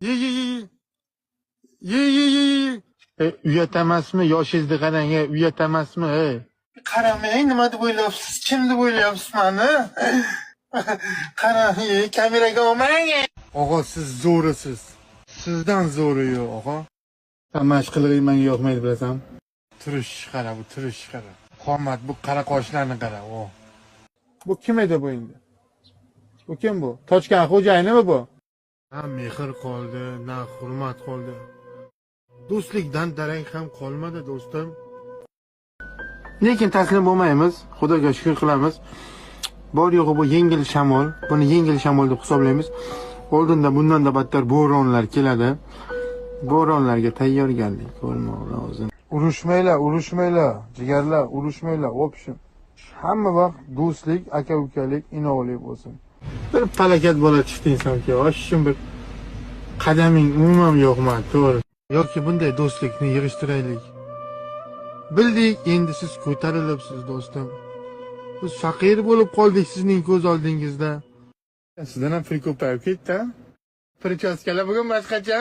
Ye ye ye ye. Ye ye ye ye. Uyat emasmi? Yoshingizni qarang, uyat emasmi? Qaramang, nima deb o'ylayapsiz? Kim deb o'ylayapsiz meni? Qarang, kameraga olmang. Og'a, siz zo'risiz. Sizdan zo'ri yo'q, og'a. Mashq qilg'ing menga yoqmaydi, bilasan? Turish qara, bu turish qara. Qomat, bu qara qoshlarni qara, o. Bu kim edi bu endi? Bu kim bu? Tochkan xo'jayinimi bu? Na mehr qoldi, na hurmat qoldi. Do'stlikdan darak ham qolmadi, do'stim. Lekin taslim bo'lmaymiz. Xudoga shukr qilamiz. Bor yo'g'i bu yengil shamol. Buni yengil shamol deb hisoblaymiz. Oldinda bundan-da battar bo'ronlar keladi. Bo'ronlarga tayyorgarlik bo'lmoq lozim. Urushmanglar, jigarlar, urushmanglar, o'pishim. Hamma vaqt do'stlik, aka-ukalik, inoqlik bo'lsin. Bir falokat bola chiqdi insonga, oshishim bir qadaming umuman yo'qman, to'g'ri. Yoki bunday do'stlikni yig'ishtiraylik. Bildik, endi siz ko'tarilibsiz, do'stim. Biz faqir bo'lib qoldik sizning ko'z oldingizda. Sizdan ham pul ko'payib ketdi. Prichaskalar bugun boshqacha.